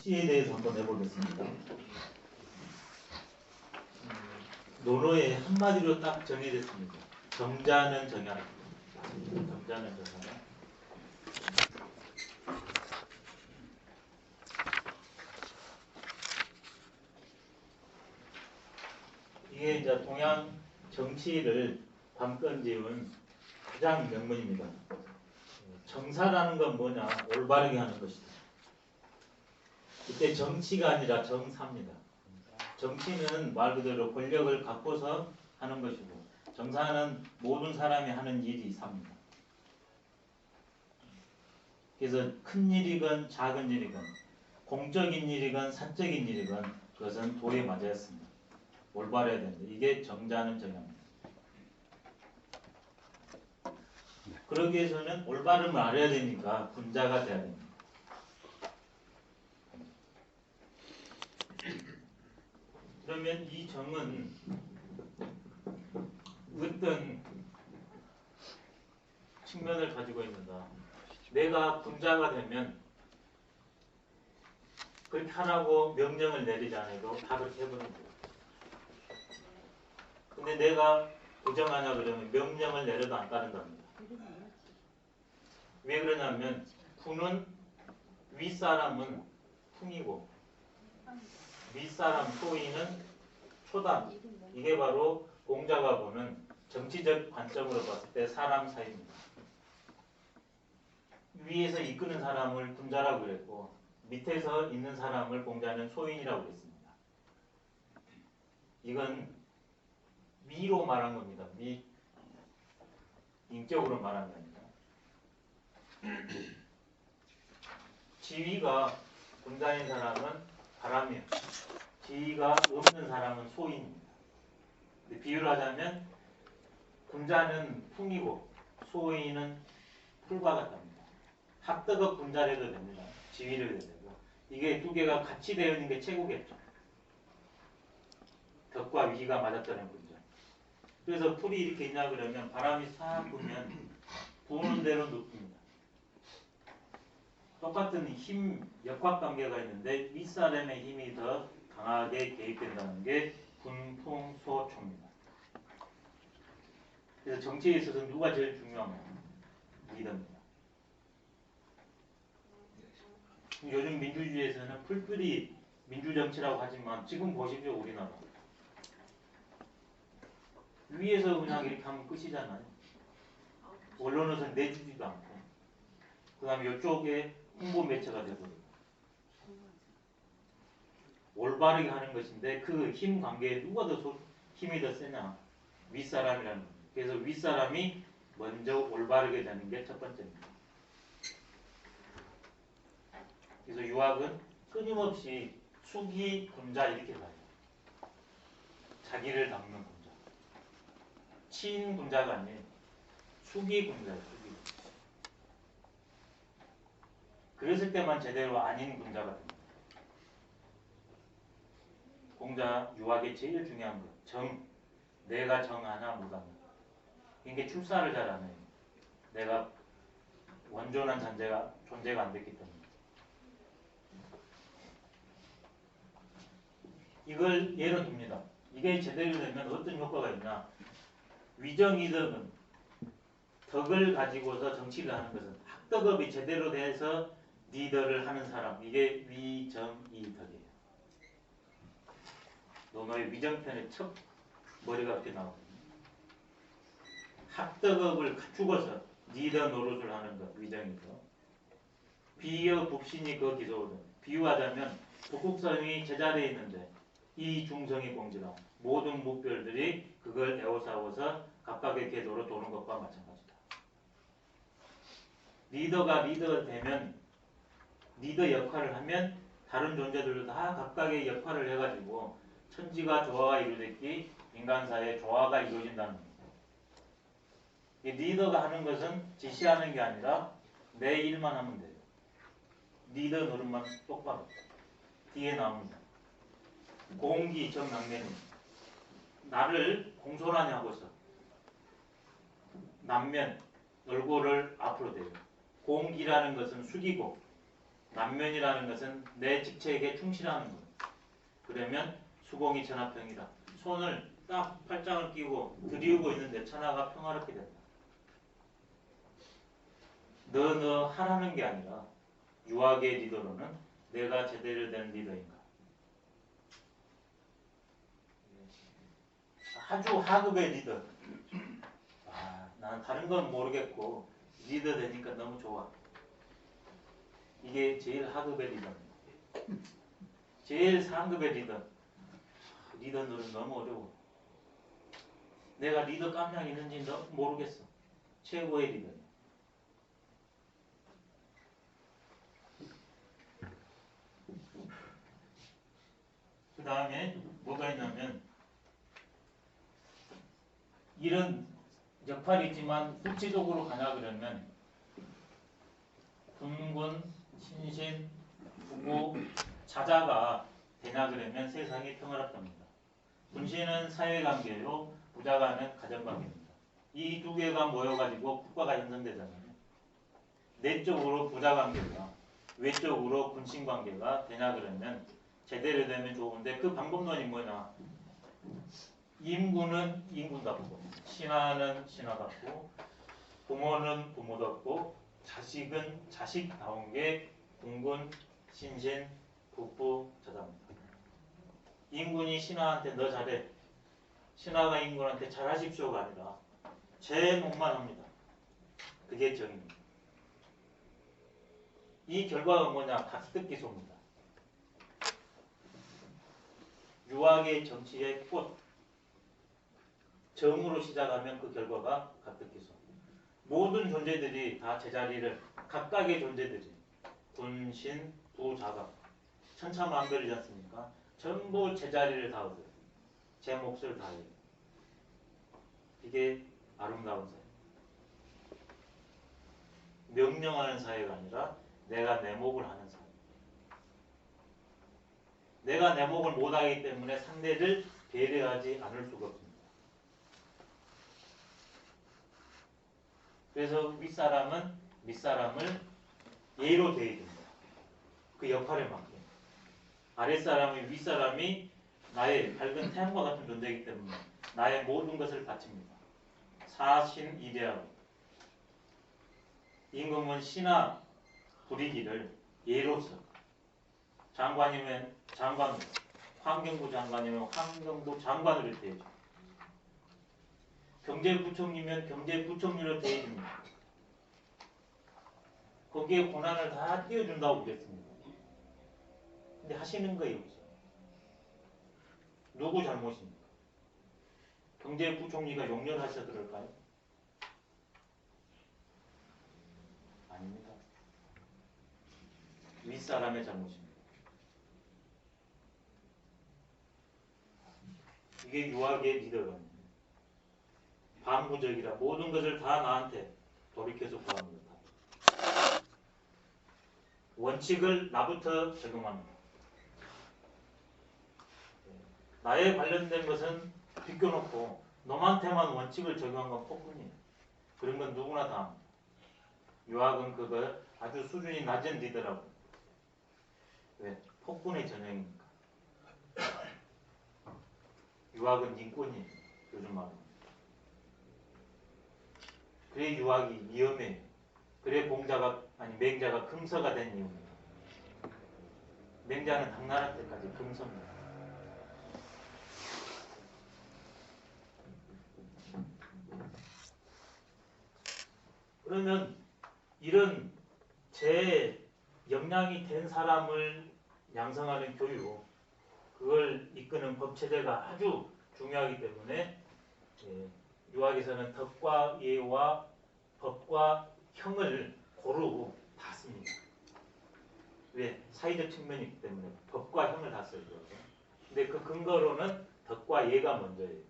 정치에 대해서 한번 해보겠습니다. 논어에 한마디로 딱 정의됐습니다. 정자는 정약. 정자는 정약. 이게 이제 동양 정치를 밤끈지운 가장 명문입니다. 정사라는 건 뭐냐? 올바르게 하는 것이다. 이때 정치가 아니라 정사입니다. 정치는 말 그대로 권력을 갖고서 하는 것이고, 정사는 모든 사람이 하는 일이 삽니다. 그래서 큰 일이건 작은 일이건 공적인 일이건 사적인 일이건 그것은 도에 맞아야 했습니다. 올바르야 된다. 이게 정자는 정야입니다. 그러기 위해서는 올바름을 알아야 되니까 군자가 돼야 됩니다. 그러면 이 정은 어떤 측면을 가지고 있는가? 내가 군자가 되면 그렇게 하라고 명령을 내리지 않아도 다 그렇게 해보는 거예요. 근데 내가 부정하냐 그러면 명령을 내려도 안 따른답니다. 왜 그러냐면 군은 윗사람은 풍이고 윗사람 소위는 초단. 이게 바로 공자가 보는 정치적 관점으로 봤을 때 사람 사이입니다. 위에서 이끄는 사람을 군자라고 그랬고 밑에서 있는 사람을 공자는 소인이라고 그랬습니다. 이건 위로 말한 겁니다. 인격으로 말한 겁니다. 지위가 군자인 사람은 바람이요. 지위가 없는 사람은 소인입니다. 비유를 하자면 군자는 풍이고 소인은 풀과 같답니다. 합덕업 군자를 해도 됩니다. 지위를 해도 되고. 이게 두 개가 같이 되어 있는 게 최고겠죠. 덕과 위가 맞았다는 군자. 그래서 풀이 이렇게 있냐 그러면 바람이 싹 불면 부는 대로 눕힙니다. 똑같은 힘, 역학관계가 있는데 윗사람의 힘이 더 강하게 개입된다는 게 군풍소초입니다. 그래서 정치에 있어서 누가 제일 중요한가? 리더입니다. 요즘 민주주의에서는 풀뿌리 민주정치라고 하지만 지금 보십시오. 우리나라 위에서 그냥 이렇게 하면 끝이잖아요. 언론에서 내주지도 않고 그 다음에 이쪽에 홍보 매체가 되버리고 올바르게 하는 것인데 그 힘 관계에 누가 더 힘이 더 세냐? 윗사람이라는 겁니다. 그래서 윗사람이 먼저 올바르게 되는 게 첫 번째입니다. 그래서 유학은 끊임없이 수기 군자 이렇게 가요. 자기를 닦는 군자. 친 군자가 아닌 수기 군자예요. 수기. 그랬을 때만 제대로 아닌 군자가 됩니다. 공자 유학의 제일 중요한 것. 정. 내가 정하나 못하나. 이게 출사를 잘 안 해요. 내가 원존한 존재가 안 됐기 때문에. 이걸 예로 듭니다. 이게 제대로 되면 어떤 효과가 있냐. 위정이덕은 덕을 가지고서 정치를 하는 것은 학덕업이 제대로 돼서 리더를 하는 사람. 이게 위정이덕이에요. 논어의 위정편의 첫 머리가 이렇게 나오거든요. 학덕업을 갖추고서 리더 노릇을 하는 것. 위정이덕. 비여 북신이 그 기소거든. 비유하자면 북극성이 제자리에 있는데 이 중성이 공지라 모든 무별들이 그걸 에워싸워서 각각의 궤도로 도는 것과 마찬가지다. 리더가 되면 리더 역할을 하면 다른 존재들도 다 각각의 역할을 해가지고 천지가 조화가 이루어졌기 인간사의 조화가 이루어진다는 겁니다. 이 리더가 하는 것은 지시하는 게 아니라 내 일만 하면 돼요. 리더 노릇만 똑바로 뒤에 나옵니다. 공기 정남매는 나를 공손하게 하고서 남면 얼굴을 앞으로 대요. 공기라는 것은 숙이고 남면이라는 것은 내 직책에 충실하는 것. 그러면 수공이 천하평이다. 손을 딱 팔짱을 끼고 들이우고 있는데 천하가 평화롭게 된다. 너 하라는 게 아니라 유학의 리더로는 내가 제대로 된 리더인가. 아주 하급의 리더. 나는 다른 건 모르겠고 리더 되니까 너무 좋아. 이게 제일 하급의 리더입니다. 제일 상급의 리더. 리더 노릇 너무 어려워. 내가 리더 깜냥 있는지 모르겠어. 최고의 리더. 그 다음에 뭐가 있냐면 이런 역할이 있지만 구체적으로 가냐 그러면 군군, 신신, 부고, 자자가 되냐 그러면 세상이 평화롭답니다. 군신은 사회관계요, 부자가는 가정관계입니다. 이 두 개가 모여가지고 국가가 형성되잖아요. 내적으로 부자관계가, 외적으로 군신관계가 되냐 그러면 제대로 되면 좋은데 그 방법론이 뭐냐? 임군은 임군답고, 신하는 신하답고, 부모는 부모답고, 자식은 자식다운 게 군군, 신신, 북부, 자자입니다. 임군이 신하한테 너 잘해. 신하가 임군한테 잘하십시오가 아니라 제 몫만 합니다. 그게 정입니다. 이 결과가 뭐냐? 각득기소입니다. 유학의 정치의 꽃. 정으로 시작하면 그 결과가 각득기소. 모든 존재들이 다 제자리를 각각의 존재들이 군신, 부자가 천차만별이지 않습니까? 전부 제자리를 다 얻어요. 제 몫을 다해요. 이게 아름다운 사회. 명령하는 사회가 아니라 내가 내 몫을 하는 사회. 내가 내 몫을 못하기 때문에 상대를 배려하지 않을 수가 없습니다. 그래서 윗사람은 밑사람을 예로 대해야 됩니다. 그 역할에 맞게. 아랫사람이 윗사람이 나의 밝은 태양과 같은 존재이기 때문에 나의 모든 것을 바칩니다. 사신이대하고 임금은 신하 부리기를 예로서 장관이면 장관으로, 환경부 장관이면 환경부 장관으로 대해줘. 경제부총리면 경제부총리로 대해줍니다. 거기에 고난을 다 띄워준다고 그랬습니다. 근데 하시는 거예요, 여기서. 누구 잘못입니까? 경제부총리가 용렬하셔서 그럴까요? 아닙니다. 윗사람의 잘못입니다. 이게 유학의 리더가 반부적이라 모든 것을 다 나한테 돌이켜서 구합니다. 원칙을 나부터 적용합니다. 나에 관련된 것은 비껴놓고 너한테만 원칙을 적용한 건 폭군이에요. 그런 건 누구나 다 합니다. 유학은 그거 아주 수준이 낮은 리더라고. 왜? 폭군의 전형이니까. 유학은 인권이에요. 요즘 말로. 그래 유학이 위험해요. 그래 맹자가 금서가 된 이유입니다. 맹자는 당나라 때까지 금서입니다. 그러면 이런 제 역량이 된 사람을 양성하는 교육, 그걸 이끄는 법체제가 아주 중요하기 때문에 유학에서는 덕과 예와 법과 형을 고루 다 씁니다. 왜? 사회적 측면이기 때문에 법과 형을 다 써요. 근데 그 근거로는 덕과 예가 먼저예요.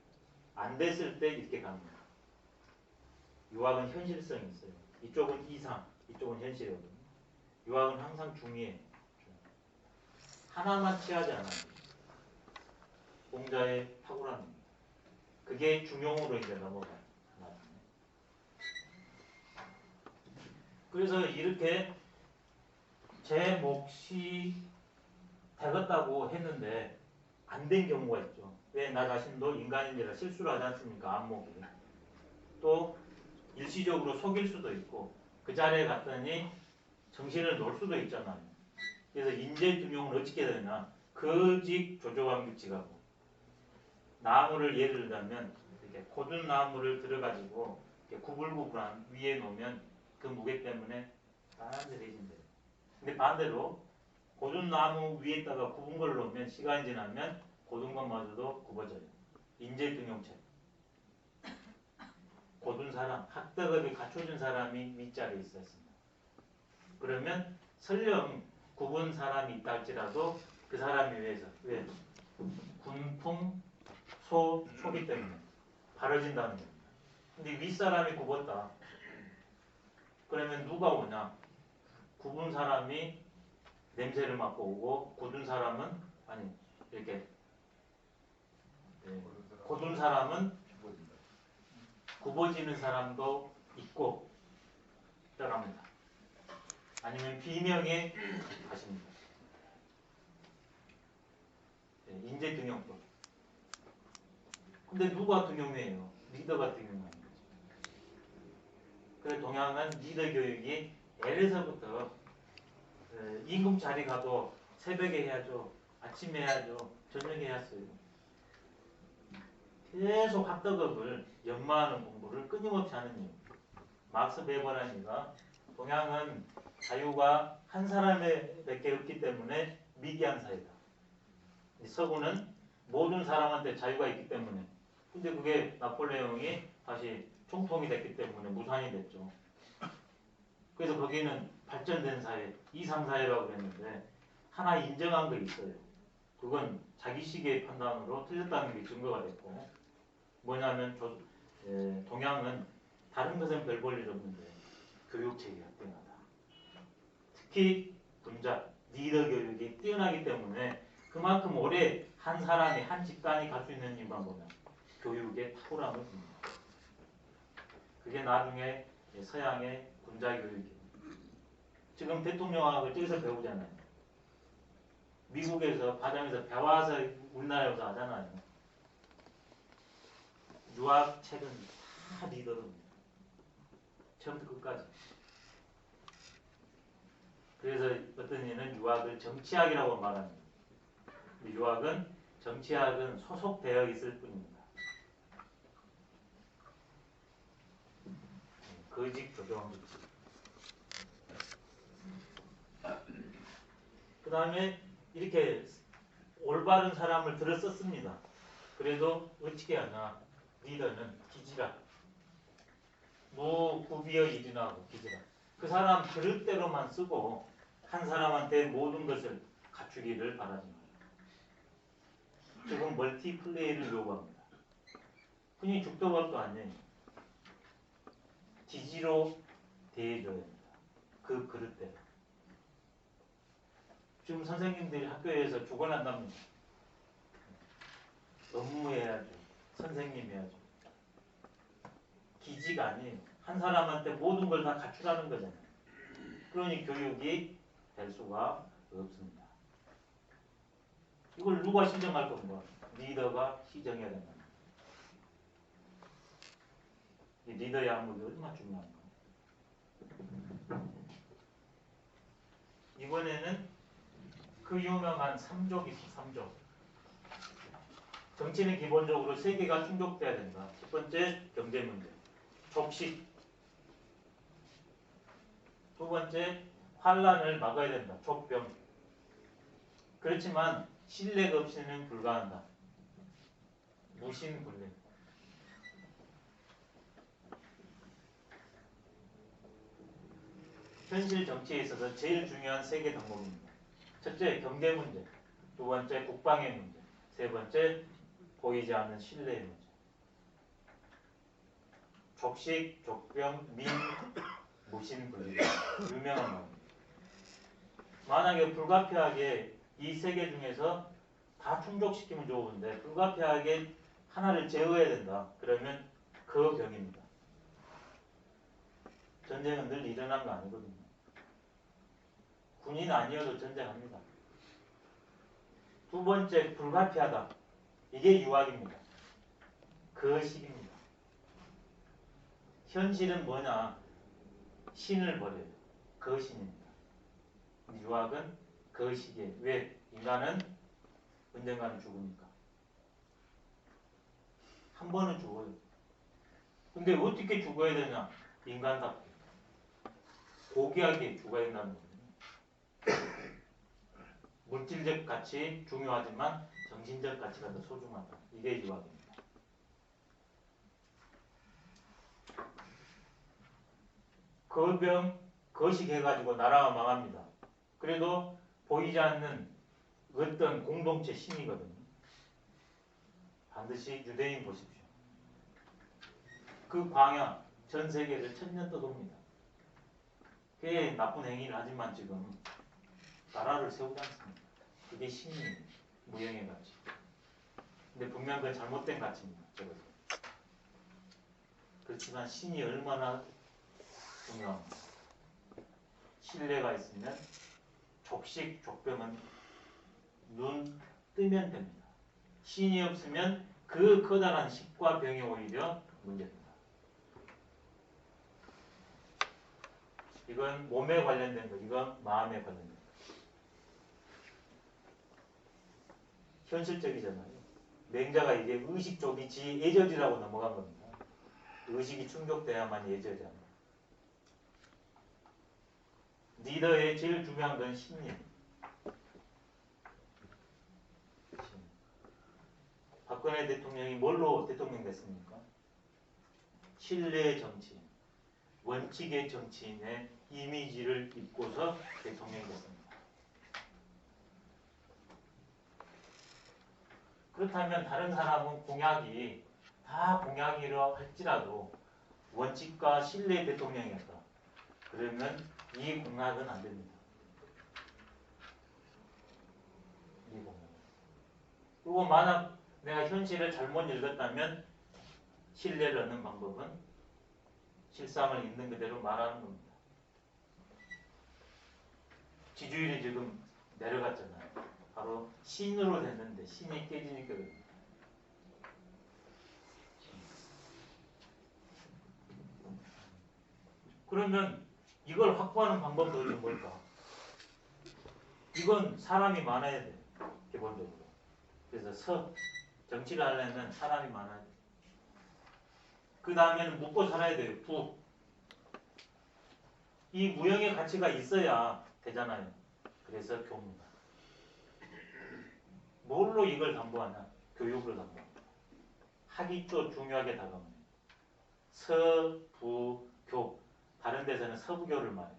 안 됐을 때 이렇게 갑니다. 유학은 현실성이 있어요. 이쪽은 이상, 이쪽은 현실이거든요. 유학은 항상 중요해요. 하나만 취하지 않아요. 공자의 탁월함. 그게 중용으로 이제 넘어가요. 그래서 이렇게 제 몫이 되겠다고 했는데 안 된 경우가 있죠. 왜? 나 자신도 인간인지라 실수를 하지 않습니까? 안목이. 또 일시적으로 속일 수도 있고 그 자리에 갔더니 정신을 놓을 수도 있잖아요. 그래서 인재등용을 어떻게 해야 되냐? 거직 조조왕 규칙하고 나무를 예를 들자면 이렇게 고든 나무를 들어가지고 이렇게 구불구불한 위에 놓으면 그 무게 때문에 단단해진대요. 근데 반대로 고든 나무 위에다가 굽은 걸 놓으면 시간이 지나면 고든 것마저도 굽어져요. 인재등용책. 고든 사람, 학덕업이 갖춰진 사람이 윗자리에 있었습니다. 그러면 설령 굽은 사람이 있다 할지라도 그 사람에 의해서 왜? 군풍, 소기 때문에 바라진다는 겁니다. 근데 윗사람이 굽었다. 그러면 누가 오냐? 굽은 사람이 냄새를 맡고 오고 굳은 사람은 아니 이렇게 굳은 사람은 굽어지는 사람도 있고 들어갑니다. 아니면 비명에 가십니다. 인재등용법. 근데 누가 등용해요? 리더가 등용하는 거죠. 그래서 동양은 리더 교육이 L에서부터 임금 자리 가도 새벽에 해야죠. 아침에 해야죠. 저녁에 해야어요. 계속 학덕업을 연마하는 공부를 끊임없이 하는 이유. 막스 베버라니가 동양은 자유가 한 사람에게 없기 때문에 미개한 사회다. 서구는 모든 사람한테 자유가 있기 때문에. 근데 그게 나폴레옹이 다시 총통이 됐기 때문에 무산이 됐죠. 그래서 거기는 발전된 사회, 이상사회라고 그랬는데 하나 인정한 거 있어요. 그건 자기식의 판단으로 틀렸다는 게 증거가 됐고 뭐냐면 동양은 다른 것은 별 볼 일 없는데 교육체계가 뛰어나다. 특히 군자, 리더 교육이 뛰어나기 때문에 그만큼 오래 한 사람이, 한 집단이 갈 수 있는 이유가 뭐냐. 교육의 탁월함을 줍니다. 그게 나중에 서양의 군자 교육이에요. 지금 대통령학을 저기서 배우잖아요. 미국에서 과정에서 배워서 우리나라에 와서 하잖아요. 유학책은 다 리더입니다. 처음부터 끝까지. 그래서 어떤 이는 유학을 정치학이라고 말합니다. 유학은 정치학은 소속되어 있을 뿐입니다. 거직 조정 규칙. 그 다음에 이렇게 올바른 사람을 들어 썼습니다. 그래도 어떻게 하나 리더는 기지라. 무구비어 일이나고 기지라. 그 사람 그릇대로만 쓰고 한 사람한테 모든 것을 갖추기를 바라지 마요. 지금 멀티플레이를 요구합니다. 흔히 죽도록 할 거 아니에요. 지지로 대해줘야 됩니다. 그 그릇대로. 지금 선생님들이 학교에서 죽어난답니다. 업무해야죠. 선생님 해야죠. 기지가 아니에요. 한 사람한테 모든 걸 다 갖추라는 거잖아요. 그러니 교육이 될 수가 없습니다. 이걸 누가 시정할 건가? 리더가 시정해야 된다. 이 리더의 안목이 얼마나 중요한가? 이번에는 그 유명한 3족이 있어. 3족. 정치는 기본적으로 세 개가 충족돼야 된다. 첫 번째 경제 문제, 족식. 두 번째 환란을 막아야 된다. 족병. 그렇지만 신뢰가 없이는 불가한다. 무신분리. 현실 정치에 있어서 제일 중요한 세 개 덕목입니다. 첫째 경제 문제, 두 번째 국방의 문제, 세 번째 보이지 않는 신뢰의 문제. 족식, 족병, 민, 무신분리. 유명한 말입니다. 만약에 불가피하게 이 세 개 중에서 다 충족시키면 좋은데 불가피하게 하나를 제어해야 된다. 그러면 그 병입니다. 전쟁은 늘 일어난 거 아니거든요. 군인 아니어도 전쟁합니다. 두 번째, 불가피하다. 이게 유학입니다. 거식입니다. 현실은 뭐냐? 신을 버려요. 거신입니다. 유학은 거식이에요. 왜? 인간은 언젠가는 죽으니까. 한 번은 죽어요. 근데 어떻게 죽어야 되냐? 인간답게. 고귀하게 죽어야 된다는 거예요. 물질적 가치 중요하지만 정신적 가치가 더 소중하다. 이게 유학입니다. 거병, 거식해가지고 나라가 망합니다. 그래도 보이지 않는 어떤 공동체 신이거든요. 반드시 유대인 보십시오. 그 광야 전 세계를 천년 떠돕니다. 그게 나쁜 행위를 하지만 지금 나라를 세우지 않습니다. 그게 신이 무형의 가치. 근데 분명 그 잘못된 가치입니다. 저것은. 그렇지만 신이 얼마나 중요합니다. 신뢰가 있으면 족식, 족병은 눈 뜨면 됩니다. 신이 없으면 그 커다란 식과 병이 오히려 문제입니다. 이건 몸에 관련된 거, 이건 마음에 관련된 거. 현실적이잖아요. 맹자가 이게 의식 쪽이 지 예절이라고 넘어간 겁니다. 의식이 충족돼야만 예절이야. 리더의 제일 중요한 건 신념. 박근혜 대통령이 뭘로 대통령 됐습니까? 신뢰의 정치인, 원칙의 정치인의 이미지를 입고서 대통령이 됐습니다. 그렇다면 다른 사람은 공약이 다 공약이라 할지라도 원칙과 신뢰의 대통령이었다. 그러면 이 공약은 안 됩니다. 이 공약. 그리고 만약 내가 현실을 잘못 읽었다면 신뢰를 얻는 방법은 실상을 있는 그대로 말하는 겁니다. 지주율이 지금 내려갔잖아요. 바로 신으로 됐는데 신이 깨지니까 그럽니다. 그러면 이걸 확보하는 방법은 도대체 뭘까? 이건 사람이 많아야 돼요. 기본적으로. 그래서 정치를 하려면 사람이 많아야 돼요. 그 다음에는 묵고 살아야 돼요. 부. 이 무형의 가치가 있어야 되잖아요. 그래서 교입니다. 뭘로 이걸 담보하냐? 교육을 담보합니다. 학위도 중요하게 다가옵니다. 서, 부, 교. 다른 데서는 서부교를 말해요.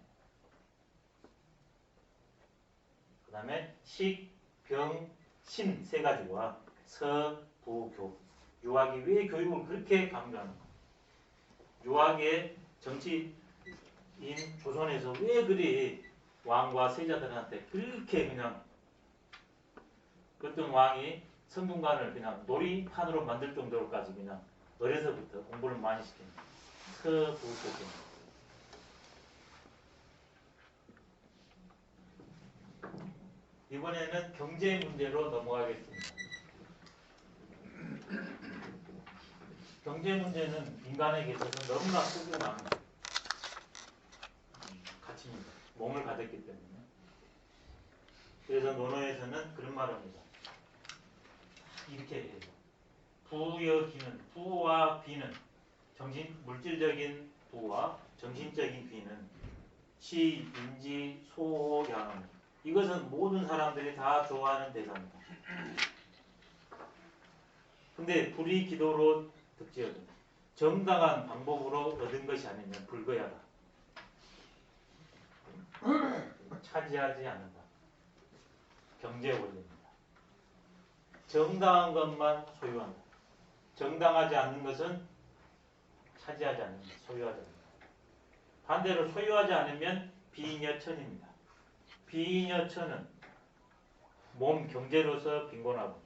그 다음에 식, 병, 신 세 가지와 서, 부, 교. 유학이 왜 교육을 그렇게 강조하는가? 유학의 정치인 조선에서 왜 그리 왕과 세자들한테 그렇게 그냥 어떤 왕이 성균관을 그냥 놀이판으로 만들 정도로까지 그냥 어려서부터 공부를 많이 시킵니다. 서, 부, 교. 이번에는 경제 문제로 넘어가겠습니다. 경제 문제는 인간에게 있어서 너무나 소중한 가치입니다. 몸을 가졌기 때문에. 그래서 논어에서는 그런 말을 합니다. 이렇게 해요. 부여기는, 부와 비는, 물질적인 부와 정신적인 비는 시, 인지, 소, 양. 이것은 모든 사람들이 다 좋아하는 대사입니다. 근데 불이 기도로 득지어든 정당한 방법으로 얻은 것이 아니면 불거야다. 차지하지 않는다. 경제 원리입니다. 정당한 것만 소유한다. 정당하지 않는 것은 차지하지 않는다. 소유하지 않는다. 반대로 소유하지 않으면 비인여천입니다. 비인여천은 몸 경제로서 빈곤하고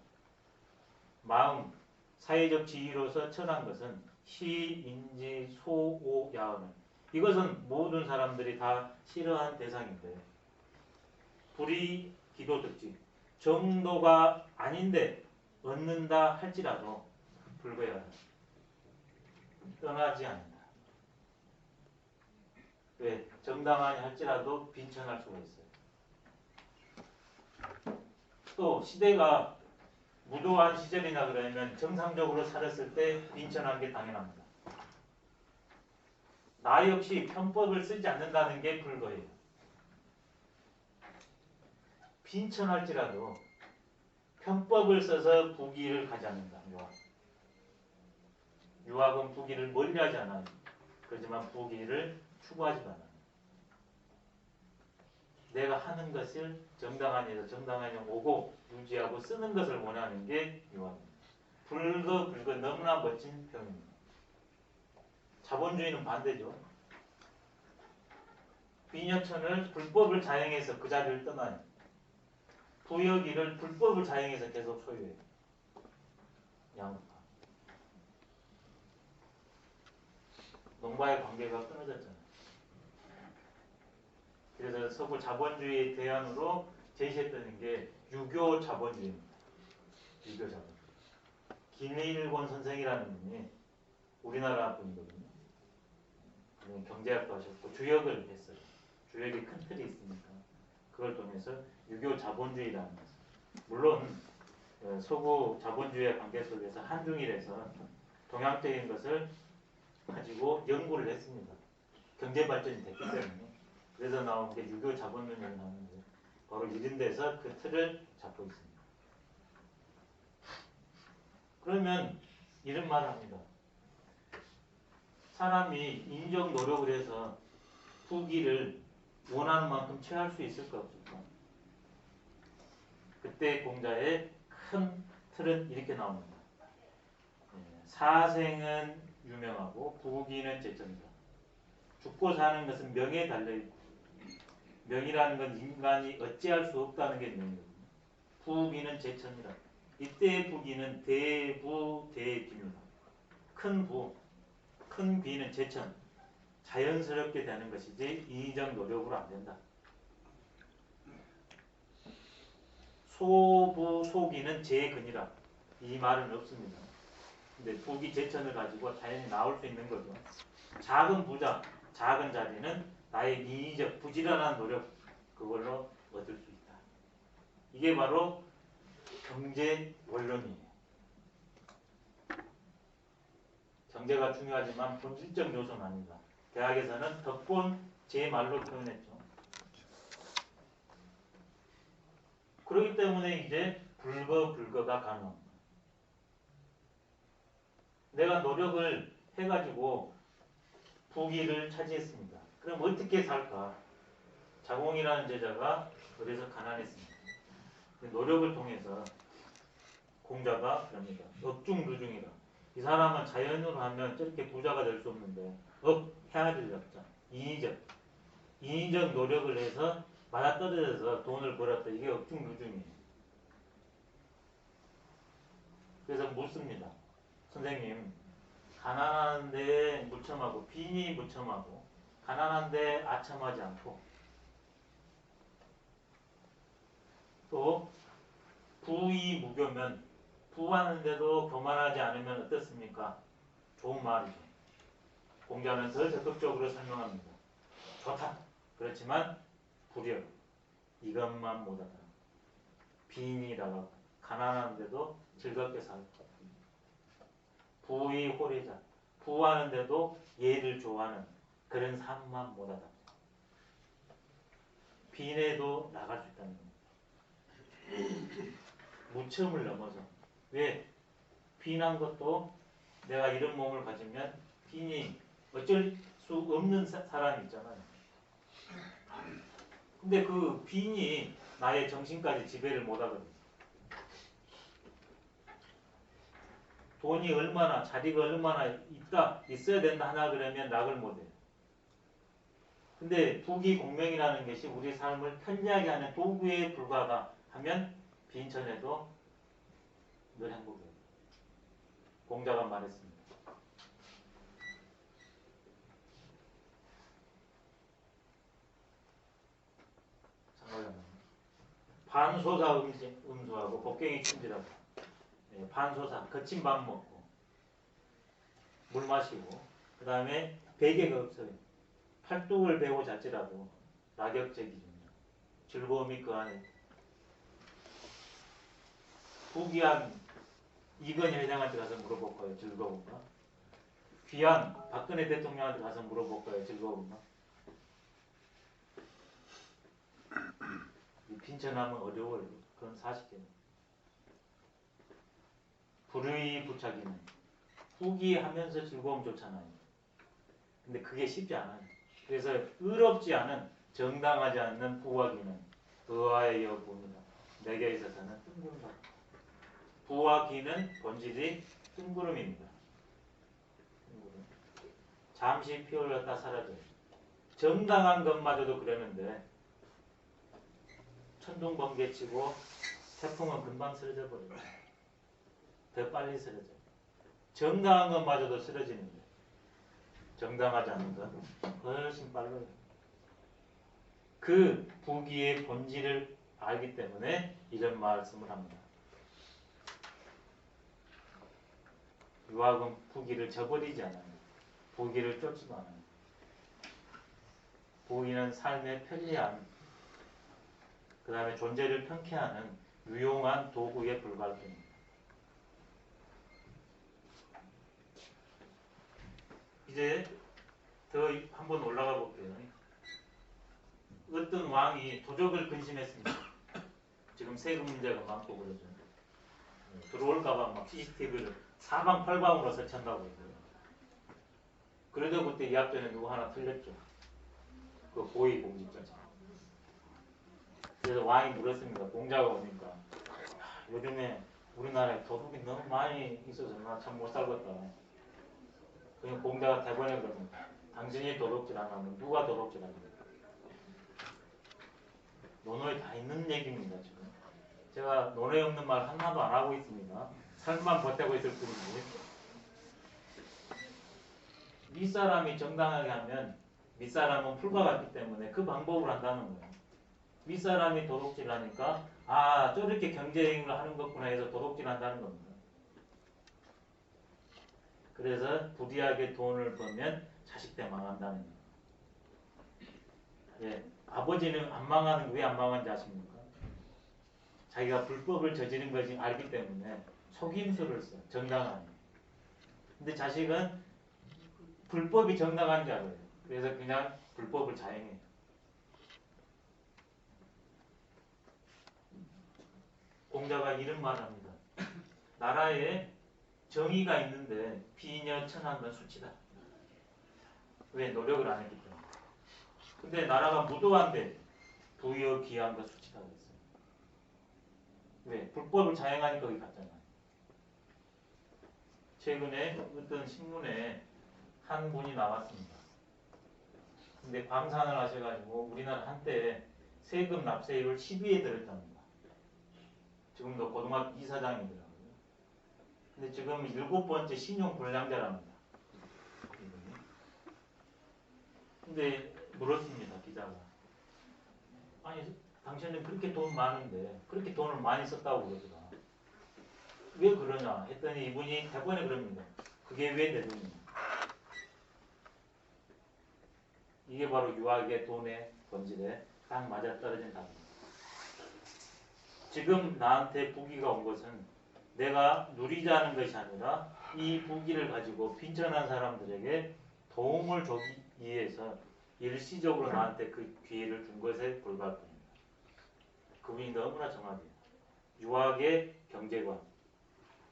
마음 사회적 지위로서 천한 것은 시, 인지, 소, 오, 야언은 이것은 모든 사람들이 다 싫어하는 대상인데 불이 기도특징. 정도가 아닌데 얻는다 할지라도 불거야. 떠나지 않는다. 왜? 정당하니 할지라도 빈천할 수가 있어요. 또 시대가 무도한 시절이나 그러면 정상적으로 살았을 때 빈천한 게 당연합니다. 나 역시 편법을 쓰지 않는다는 게 불거예요. 빈천할지라도 편법을 써서 부귀를 가지 않는다. 유학은 부귀를 멀리하지 않아요. 그렇지만 부귀를 추구하지도 않아요. 내가 하는 것을 정당한 일에서 정당한 일 오고 유지하고 쓰는 것을 원하는 게 유학입니다. 불거 너무나 멋진 표현입니다. 자본주의는 반대죠. 빈여천을 불법을 자행해서 그 자리를 떠나요. 부여기를 불법을 자행해서 계속 소유해요. 양극화. 농가의 관계가 끊어졌잖아요. 그래서 서구 자본주의의 대안으로 제시했던 게 유교 자본주의입니다. 유교 자본주의. 김일권 선생이라는 분이 우리나라 분이거든요. 경제학도 하셨고 주역을 했어요. 주역이 큰 틀이 있으니까 그걸 통해서 유교 자본주의라는 것을, 물론 서구 자본주의의 관계 속에서 한중일에서 동양적인 것을 가지고 연구를 했습니다. 경제 발전이 됐기 때문에. 그래서 나온 게 유교 자본론이라고 나오는데 바로 이런 데서 그 틀을 잡고 있습니다. 그러면 이런 말을 합니다. 사람이 인적 노력을 해서 부귀를 원하는 만큼 취할 수 있을까 없을까? 그때 공자의 큰 틀은 이렇게 나옵니다. 사생은 유명하고 부귀는 제천이다. 죽고 사는 것은 명에 달려있고 명이라는 건 인간이 어찌할 수 없다는 게 명이거든요. 부귀는 제천이다. 이때의 부귀는 대부 대기입니다. 큰 부, 큰 귀는 제천. 자연스럽게 되는 것이지 인위적 노력으로 안 된다. 소부 소기는 제근이라. 이 말은 없습니다. 근데 부귀 제천을 가지고 자연히 나올 수 있는 거죠. 작은 부자, 작은 자리는 나의 인위적 부지런한 노력, 그걸로 얻을 수 있다. 이게 바로 경제 원론이에요. 경제가 중요하지만 본질적 요소는 아니다. 대학에서는 덕본 제 말로 표현했죠. 그렇기 때문에 이제 불거가 가능합니다. 내가 노력을 해가지고 부귀를 차지했습니다. 그럼 어떻게 살까? 자공이라는 제자가 그래서 가난했습니다. 노력을 통해서 공자가 그럽니다. 억중루중이다. 이 사람은 자연으로 하면 저렇게 부자가 될 수 없는데 헤아릴 잡자. 인위적 노력을 해서 맞아떨어져서 돈을 벌었다. 이게 억중루중이에요. 그래서 묻습니다. 선생님, 가난한데 무첨하고 빈이 무첨하고 가난한데 아첨하지 않고 또 부이 무교면 부하는데도 교만하지 않으면 어떻습니까? 좋은 말이죠. 공자는 더 적극적으로 설명합니다. 좋다. 그렇지만 불여. 이것만 못하다. 빈이라고 가난한데도 즐겁게 살고 부의 호래자. 부하는데도 예를 좋아하는 그런 삶만 못하다. 빈에도 나갈 수 있다는 겁니다. 무첨을 넘어서. 왜? 빈한 것도 내가 이런 몸을 가지면 빈이 어쩔 수 없는 사람이 있잖아요. 근데 그 빈이 나의 정신까지 지배를 못하거든요. 돈이 얼마나, 자리가 얼마나 있어야 된다 하나 그러면 낙을 못해요. 근데 부귀 공명이라는 것이 우리 삶을 편리하게 하는 도구에 불과하다 하면 빈천에도 늘 행복해요. 공자가 말했습니다. 잠깐만요. 반소사 음수하고 복갱이 침지라고. 예, 반소사 거친 밥 먹고 물 마시고 그 다음에 베개가 없어요. 팔뚝을 베고 잤지라도 낙엽적이죠. 즐거움이 그 안에. 부귀한 이건희 회장한테 가서 물어볼 거예요. 즐거운가? 귀한 박근혜 대통령한테 가서 물어볼 거예요. 즐거운가? 빈천하면 어려워요. 그건 사실이에요. 불의 부착이는 후기하면서 즐거움 좋잖아요. 근데 그게 쉽지 않아요. 그래서 의롭지 않은 정당하지 않는 부와 기는 의와의 여부입니다. 내게 있어서는 뜬구름 같다. 부와 기는 본질이 뜬구름입니다. 뜬구름. 잠시 피어올랐다 사라져요. 정당한 것마저도 그러는데 천둥 번개치고 태풍은 금방 쓰러져 버려요. 더 빨리 쓰러져. 정당한 것마저도 쓰러지는데 정당하지 않은 것 훨씬 빨라요. 그 부귀의 본질을 알기 때문에 이런 말씀을 합니다. 유학은 부귀를 저버리지 않아요. 부귀를 쫓지도 않아요. 부귀는 삶의 편리함, 그 다음에 존재를 편케하는 유용한 도구에 불과할 뿐입니다. 이제 더 한번 올라가 볼게요. 어떤 왕이 도적을 근심했습니다. 지금 세금 문제가 많고 그러죠. 들어올까봐 막 CCTV를 사방팔방으로 설치한다고 그러고요. 그래도 그때 이 앞전에 누구 하나 틀렸죠. 그 고위공직자죠. 그래서 왕이 물었습니다. 공자가 오니까 요즘에 우리나라에 도둑이 너무 많이 있어서 나 참 못 살겠다. 그냥 공자가 대본에 그럽니다. 당신이 도둑질 안 하면 누가 도둑질 합니까? 논어에 다 있는 얘기입니다. 지금 제가 논어에 없는 말 하나도 안 하고 있습니다. 삶만 버티고 있을 뿐이지. 윗사람이 정당하게 하면 윗사람은 풀과 같기 때문에 그 방법을 한다는 거예요. 윗사람이 도둑질 하니까 아 저렇게 경쟁을 하는 것구나 해서 도둑질 한다는 겁니다. 그래서 부디하게 돈을 벌면 자식 때 망한다는 거예요. 예, 아버지는 안 망하는 왜 안 망한지 아십니까? 자기가 불법을 저지른 것이 알기 때문에 속임수를 써. 정당하니. 근데 자식은 불법이 정당한 줄 알아요. 그래서 그냥 불법을 자행해요. 공자가 이런 말을 합니다. 나라에 정의가 있는데 비녀천한 건 수치다. 왜? 노력을 안 했기 때문에. 근데 나라가 무도한데 부여기한 건 수치다고 했어요. 왜? 불법을 자행하니까 거기 갔잖아요. 최근에 어떤 신문에 한 분이 나왔습니다. 근데 광산을 하셔가지고 우리나라 한때 세금 납세율 10위에 들었답니다. 지금도 고등학교 이사장이더라고요. 근데 지금 7번째 신용불량자랍니다. 근데 물었습니다. 기자가. 아니 당신은 그렇게 돈 많은데 그렇게 돈을 많이 썼다고 그러더라. 왜 그러냐 했더니 이분이 대본에 그럽니다. 그게 왜 내 돈이냐. 이게 바로 유학의 돈의 본질에 딱 맞아떨어진 답입니다. 지금 나한테 부귀가 온 것은 내가 누리자는 것이 아니라 이 부귀를 가지고 빈천한 사람들에게 도움을 주기 위해서 일시적으로 나한테 그 기회를 준 것에 불과할 뿐입니다. 그분이 너무나 정확해요. 유학의 경제관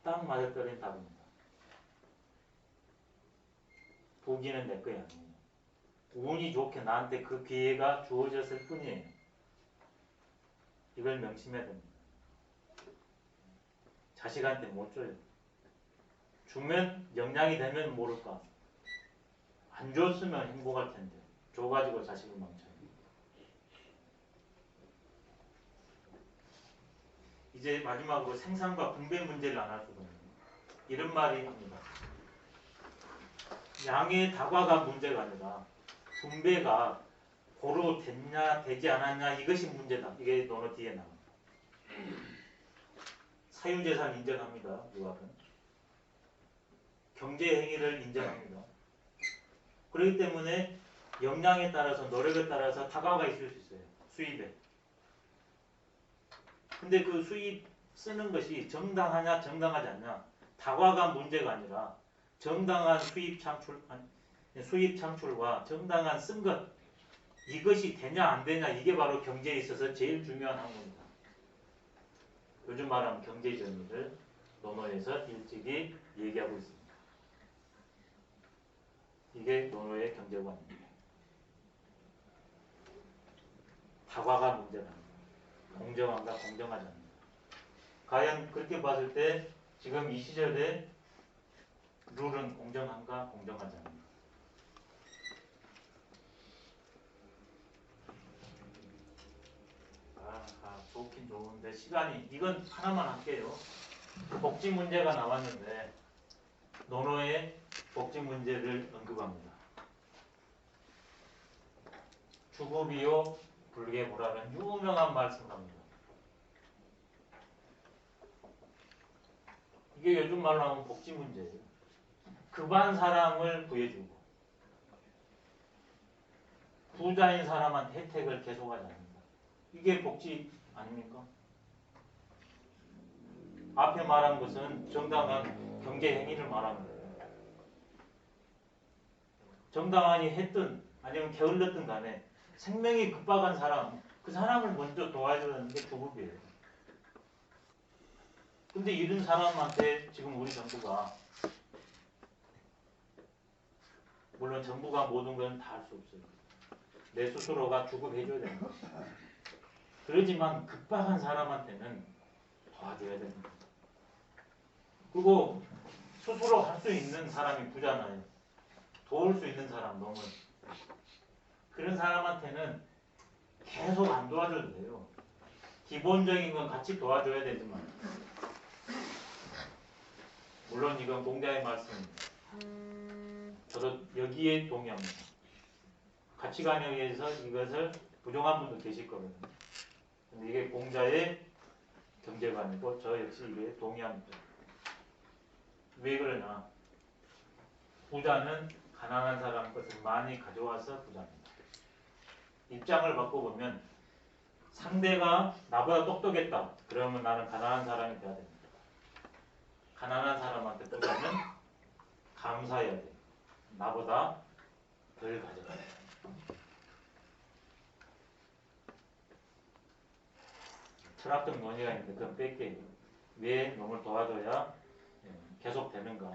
딱 맞아떨어진 답입니다. 부귀는 내 거야 아니에요. 운이 좋게 나한테 그 기회가 주어졌을 뿐이에요. 이걸 명심해야 됩니다. 자식한테 못 줘요. 주면 영향이 되면 모를까. 안 줬으면 행복할 텐데 줘가지고 자식을 망쳐요. 이제 마지막으로 생산과 분배 문제를 안 할 수가 없네요. 이런 말이 합니다. 양의 다과가 문제가 아니라 분배가 고루 됐냐 되지 않았냐 이것이 문제다. 이게 논어 뒤에 나와요. 사유재산 인정합니다. 유학은. 경제행위를 인정합니다. 그렇기 때문에 역량에 따라서 노력에 따라서 다가가 있을 수 있어요. 수입에. 근데 그 수입 쓰는 것이 정당하냐 정당하지 않냐 다과가 문제가 아니라 정당한 수입 창출과 정당한 쓴 것 이것이 되냐 안 되냐 이게 바로 경제에 있어서 제일 중요한 항목입니다. 요즘 말하면 경제 정의를 논어에서 일찍이 얘기하고 있습니다. 이게 논어의 경제관입니다. 다과가 문제가 아닙니다. 공정한가 공정하지 않는가. 과연 그렇게 봤을 때 지금 이 시절에 룰은 공정한가 공정하지 않는가. 좋긴 좋은데 시간이 이건 하나만 할게요. 복지 문제가 나왔는데 논어의 복지 문제를 언급합니다. 주거비요 불개부라는 유명한 말씀을 합니다. 이게 요즘 말로 하면 복지 문제예요. 급한 사람을 구해주고 부자인 사람한테 혜택을 계속하지 않는다. 이게 복지 아닙니까? 앞에 말한 것은 정당한 경제 행위를 말하는 거예요. 정당하니 했든 아니면 게을렀든 간에 생명이 급박한 사람, 그 사람을 먼저 도와주는 게 주급이에요. 근데 이런 사람한테 지금 우리 정부가 물론 정부가 모든 건 다 할 수 없어요. 내 스스로가 주급해줘야 되는 거죠. 그러지만 급박한 사람한테는 도와줘야 되는 거죠. 그리고 스스로 할 수 있는 사람이 부자나요. 도울 수 있는 사람, 너무 그런 사람한테는 계속 안 도와줘도 돼요. 기본적인 건 같이 도와줘야 되지만 물론 이건 공자의 말씀입니다. 저도 여기에 동의합니다. 가치관에 의해서 이것을 부정한 분도 계실 거거든요. 근데 이게 공자의 경제관이고 저 역시 이게 동의합니다. 왜 그러냐? 부자는 가난한 사람 것을 많이 가져와서 부자입니다. 입장을 바꿔보면 상대가 나보다 똑똑했다. 그러면 나는 가난한 사람이 돼야 됩니다. 가난한 사람한테 부자는 감사해야 돼. 나보다 덜 가져가. 철학적 논의가 있는데 그건 뺄게요. 왜 놈을 도와줘야 계속 되는가?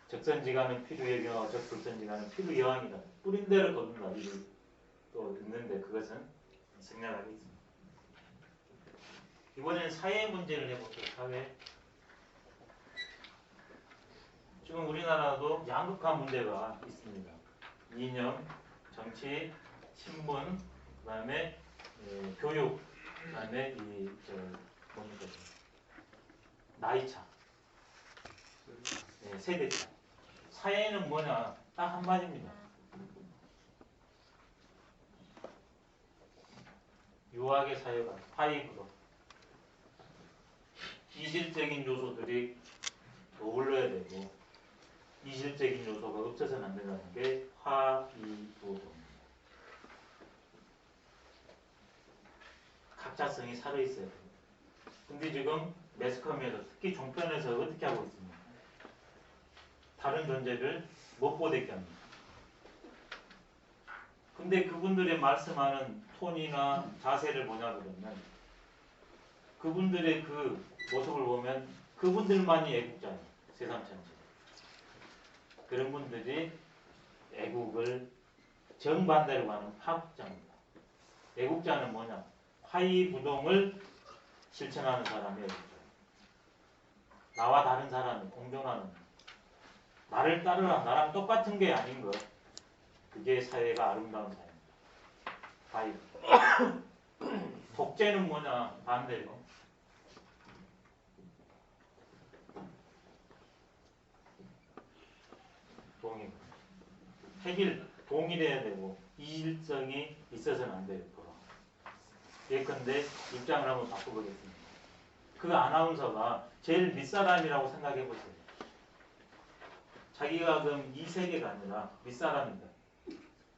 적선지간은 필요여경하고 적불선지간은 필요여왕이다. 뿌린 대로 거둔다. 이게 또 있는데 그것은 생략하게 있습니다. 이번에는 사회 문제를 해볼게요. 사회. 지금 우리나라도 양극화 문제가 있습니다. 이념, 정치, 신분, 그 다음에 교육, 그 다음에 뭡니까? 나이차, 세대차. 사회는 뭐냐? 딱 한마디입니다. 유학의 사회가 파이브로 이질적인 요소들이 어울려야 되고 이질적인 요소가 없어서는 안 된다는 게 화이부도입니다. 각자성이 살아있어야 돼요. 근데 지금 매스컴에서 특히 종편에서 어떻게 하고 있습니까? 다른 존재를 못 보게 합니다. 근데 그분들의 말씀하는 톤이나 자세를 뭐냐 그러면 그분들의 그 모습을 보면 그분들만이 애국자예요. 세상 전체. 그런 분들이 애국을 정반대로 가는 파국자입니다. 애국자는 뭐냐? 화이부동을 실천하는 사람이 애국자예요. 나와 다른 사람이 공존하는 나를 따르라. 나랑 똑같은 게 아닌 것. 그게 사회가 아름다운 사회입니다. 화이부동. 독재는 뭐냐? 반대로. 동일. 동일해야 되고 이질성이 있어서는 안 돼요. 예컨대 입장을 한번 바꿔보겠습니다. 그 아나운서가 제일 윗사람이라고 생각해 보세요. 자기가 그럼 이 세계가 아니라 윗사람이다.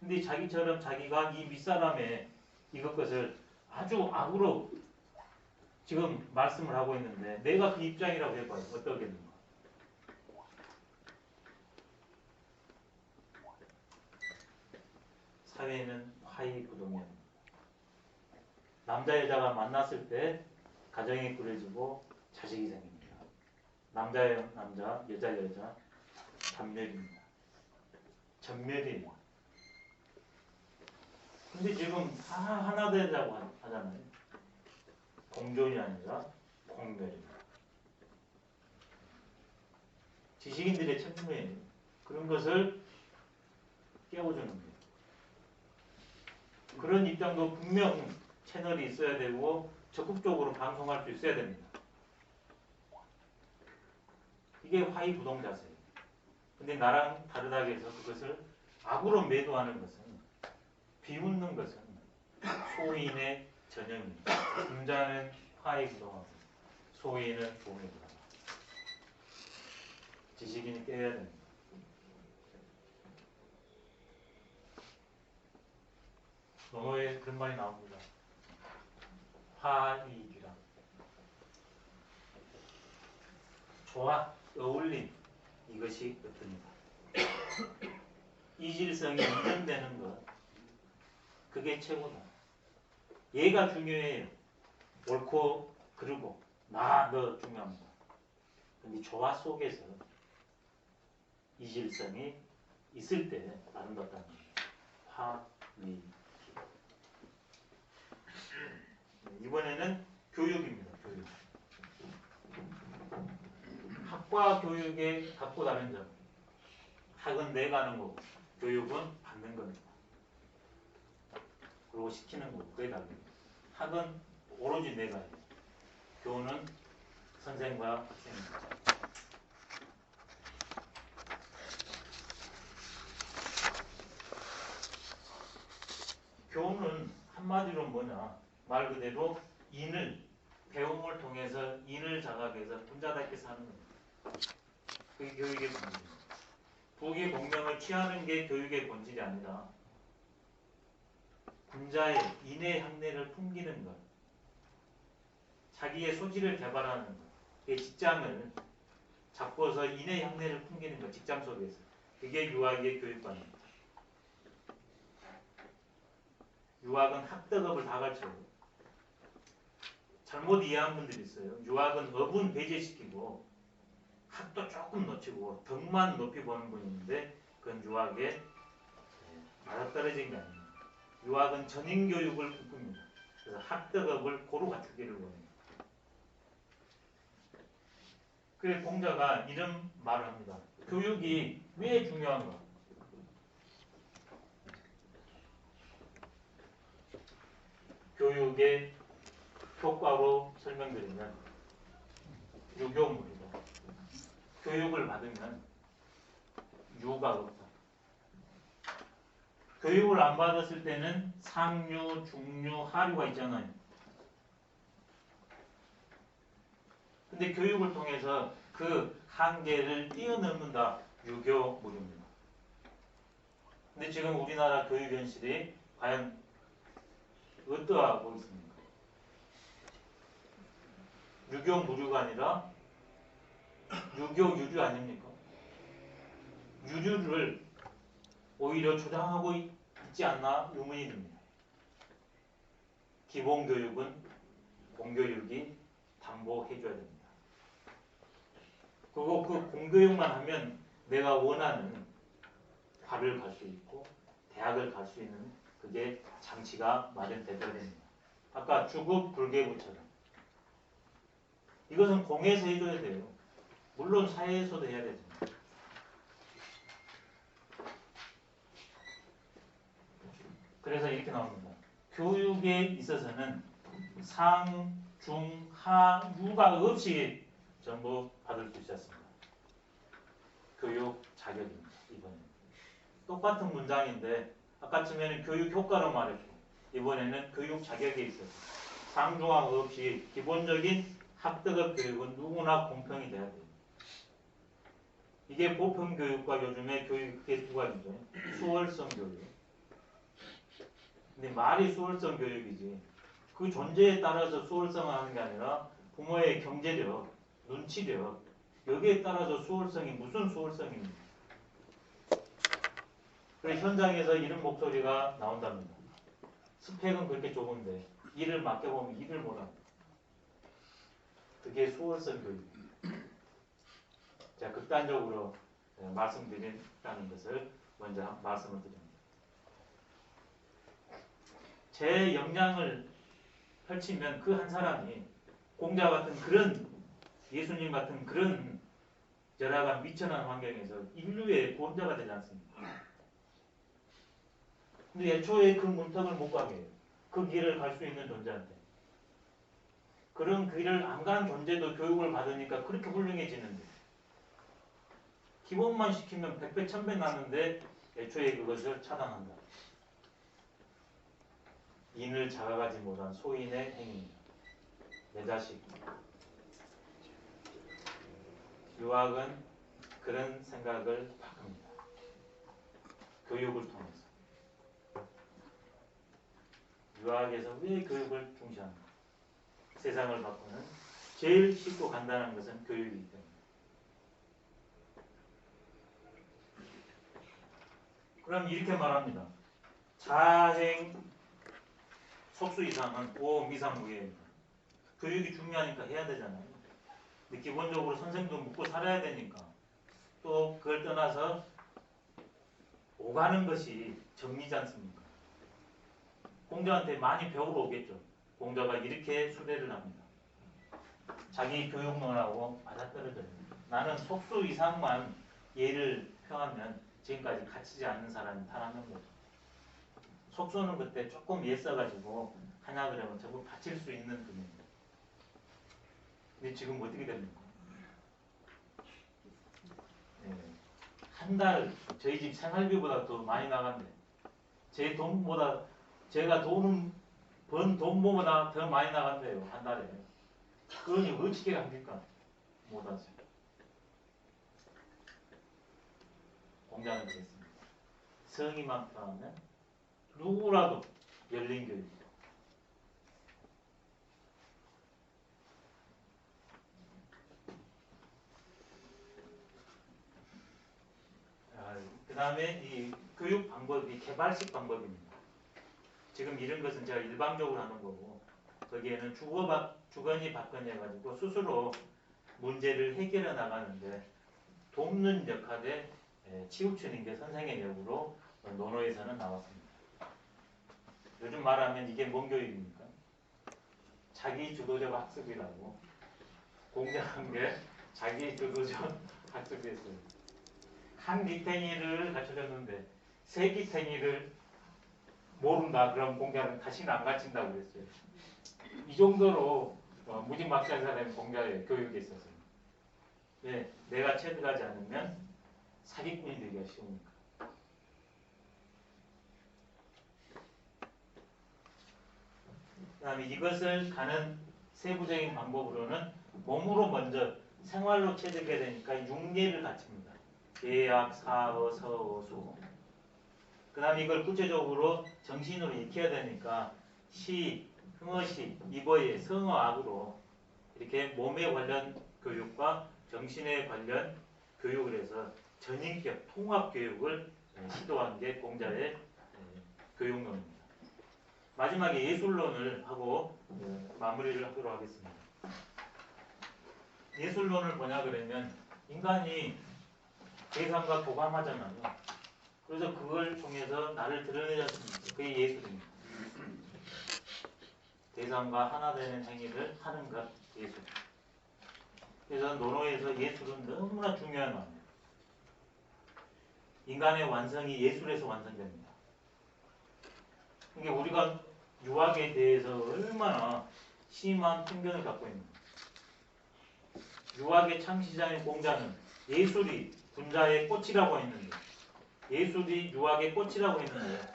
근데 자기처럼 자기가 이 윗사람의 이것을 아주 악으로 지금 말씀을 하고 있는데 내가 그 입장이라고 해봐요. 어떠겠는가? 사회는 화이부동이야. 남자 여자가 만났을 때 가정이 꾸려지고 자식이 생깁니다. 남자예요 남자, 여자 여자, 단멸입니다. 전멸이에요. 근데 지금 다 하나 되자고 하잖아요. 공존이 아니라 공멸입니다. 지식인들의 책무예요. 그런 것을 깨워주는 거예요. 그런 입장도 분명 채널이 있어야 되고 적극적으로 방송할 수 있어야 됩니다. 이게 화이부동 자세예요. 근데 나랑 다르다고 해서 그것을 악으로 매도하는 것은, 비웃는 것은 소인의 전형입니다. 금자는 화이부동하고 소인은 동의부동. 지식인이 깨야 됩니다. 언어에 그런 말이 나옵니다. 화이익이라. 조화, 어울림, 이것이 어떻습니까? 이질성이 인정되는 것, 그게 최고다. 얘가 중요해요. 옳고 그르고 나, 너 중요합니다. 근데 조화 속에서 이질성이 있을 때 아름답다는 거예요. 화위. 이번에는 교육입니다. 교육. 학과 교육의 각고 다른 점. 학은 내가 하는 거고 교육은 받는 겁니다. 그리고 시키는 거고 그게 다릅니다. 학은 오로지 내가 해요. 교훈은 선생과 학생입니다. 교훈은 한마디로 뭐냐, 말 그대로 인을, 배움을 통해서 인을 자각해서 분자답게 사는 겁니다. 그게 교육의 본질입니다. 부귀 공명을 취하는 게 교육의 본질이 아니라 분자의 인의 향내를 풍기는 것, 자기의 소질을 개발하는 것, 그 직장을 잡고서 인의 향내를 풍기는 것, 직장 속에서. 그게 유학의 교육관입니다. 유학은 학덕업을 다 가르쳐요. 잘못 이해한 분들이 있어요. 유학은 업은 배제시키고 학도 조금 놓치고 덕만 높이 보는 분이 있는데 그건 유학에 맞아떨어진 게 아닙니다. 유학은 전인교육을 꿈꿉니다. 그래서 학덕업을 고루 갖추기를 원해요. 그래서 공자가 이런 말을 합니다. 교육이 왜 중요한가? 교육의 효과로 설명드리면 유교물이다. 교육을 받으면 유가 없다. 교육을 안 받았을 때는 상류, 중류, 하류가 있잖아요. 근데 교육을 통해서 그 한계를 뛰어넘는다. 유교물입니다. 근데 지금 우리나라 교육 현실이 과연 어떠하고 있습니까? 유교무류가 아니라 유교유류 아닙니까? 유류를 오히려 조장하고 있지 않나 의문이 듭니다. 기본교육은 공교육이 담보해줘야 됩니다. 그리고 그 공교육만 하면 내가 원하는 과를 갈 수 있고 대학을 갈 수 있는 그게 장치가 마련되어야 됩니다. 아까 주급 불계부처럼 이것은 공에서 해줘야 돼요. 물론 사회에서도 해야 되죠. 그래서 이렇게 나옵니다. 교육에 있어서는 상, 중, 하, 유가 없이 전부 받을 수 있었습니다. 교육 자격입니다. 이번에는 똑같은 문장인데 아까쯤에는 교육 효과로 말했고 이번에는 교육 자격에 있어서 상중하 없이 기본적인 학대급 교육은 누구나 공평이 돼야 돼요. 이게 보편교육과 요즘의 교육 크게 두 가지죠. 수월성 교육. 근데 말이 수월성 교육이지 그 존재에 따라서 수월성을 하는 게 아니라 부모의 경제력, 눈치력 여기에 따라서 수월성이 무슨 수월성입니까? 그래서 현장에서 이런 목소리가 나온답니다. 스펙은 그렇게 좋은데 일을 맡겨보면 일을 못합니다. 그게 수월성 교육입니다. 제가 극단적으로 말씀드린다는 것을 먼저 말씀을 드립니다. 제 역량을 펼치면 그 한 사람이 공자 같은 그런 예수님 같은 그런 열악한 미천한 환경에서 인류의 구원자가 되지 않습니까? 근데 애초에 그 문턱을 못 가게 해요. 그 길을 갈 수 있는 존재한테. 그런 길을 안 간 존재도 교육을 받으니까 그렇게 훌륭해지는데 기본만 시키면 100배 1000배 나는데 애초에 그것을 차단한다. 인을 자각하지 못한 소인의 행위입니다. 내 자식. 유학은 그런 생각을 바꿉니다. 교육을 통해서. 유학에서 왜 교육을 중시합니까? 세상을 바꾸는 제일 쉽고 간단한 것은 교육이기 때문에. 그럼 이렇게 말합니다. 자행 속수 이상은 오음 이상 무예입니다. 교육이 중요하니까 해야 되잖아요. 근데 기본적으로 선생도 묵고 살아야 되니까 또 그걸 떠나서 오가는 것이 정리지 않습니까? 공자한테 많이 배우러 오겠죠. 공자가 이렇게 수레를 합니다. 자기 교육론하고 맞아떨어져요. 나는 속수 이상만 예를 표하면 지금까지 갇히지 않는 사람이 단 한 명도 없어요. 속수는 그때 조금 예 써가지고 하냐 그러면 전부 바칠 수 있는 분입니다. 근데 지금 어떻게 됩니까? 네. 한 달 저희 집 생활비보다 더 많이 나간대. 제 돈보다 제가 번 돈보다 더 많이 나간대요. 한 달에. 그러니 어떻게 합니까? 못하죠. 공자는 그랬습니다. 성의만 표하면 누구라도 열린 교육. 그 다음에 이 교육 방법이 개발식 방법입니다. 지금 이런 것은 제가 일방적으로 하는 거고 거기에는 주거니 받거니 해가지고 스스로 문제를 해결해 나가는데 돕는 역할에 치우치는 게 선생의 역으로 논어에서는 나왔습니다. 요즘 말하면 이게 뭔 교육입니까? 자기 주도적 학습이라고 공개한 게 자기 주도적 학습이었어요. 한 기탱이를 가르쳐줬는데 세 기탱이를 모른다. 그럼 공자는 다시는 안 가르친다고 그랬어요. 이 정도로 무지막지한 사람이 공자의 교육에 있었어요. 왜? 내가 체득하지 않으면 사기꾼이 되기가 쉬우니까. 그 다음에 이것을 가는 세부적인 방법으로는 몸으로 먼저 생활로 체득해야 되니까 6예를 갖춥니다. 계약, 사어, 서어, 수. 그 다음에 이걸 구체적으로 정신으로 익혀야 되니까 시, 흥어시, 입어의 성어학으로 이렇게 몸에 관련 교육과 정신에 관련 교육을 해서 전인격 통합 교육을 시도한 게 공자의 교육론입니다. 마지막에 예술론을 하고 마무리를 하도록 하겠습니다. 예술론을 뭐냐 그러면 인간이 대상과 교감하잖아요. 그래서 그걸 통해서 나를 드러내지 않습니까? 그게 예술입니다. 대상과 하나 되는 행위를 하는 것 예술. 그래서 논어에서 예술은 너무나 중요한 말입니다. 인간의 완성이 예술에서 완성됩니다. 그러니까 우리가 유학에 대해서 얼마나 심한 편견을 갖고 있는가. 유학의 창시자인 공자는 예술이 군자의 꽃이라고 했는데 예술이 유학의 꽃이라고 했는데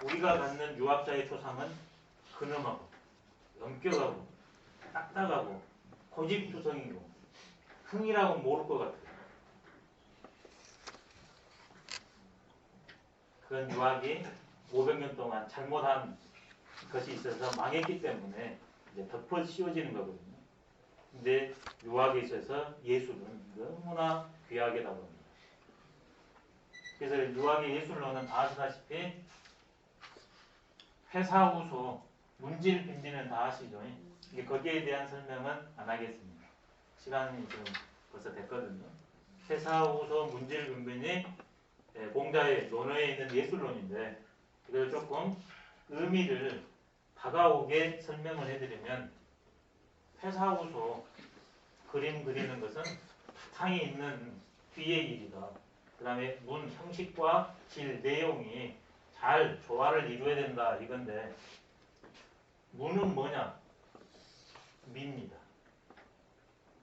우리가 갖는 유학자의 초상은 근엄하고 엄격하고 딱딱하고 고집투성이고 흥이라고 모를 것 같아요. 그건 유학이 500년 동안 잘못한 것이 있어서 망했기 때문에 이제 덮어 씌워지는 거거든요. 근데 유학에 있어서 예술은 너무나 귀하게 다룹니다. 그래서 유학의 예술론은 다 아시다시피 회사우소, 문질 빈비는 다 아시죠? 이게 거기에 대한 설명은 안 하겠습니다. 시간이 지금 벌써 됐거든요. 회사우소, 문질 빈빈이 공자의 논어에 있는 예술론인데 이걸 조금 의미를 다가오게 설명을 해드리면 회사우소, 그림 그리는 것은 바탕이 있는 뒤의 일이다. 그 다음에 문, 형식과 질, 내용이 잘 조화를 이루어야 된다 이건데 문은 뭐냐? 미입니다.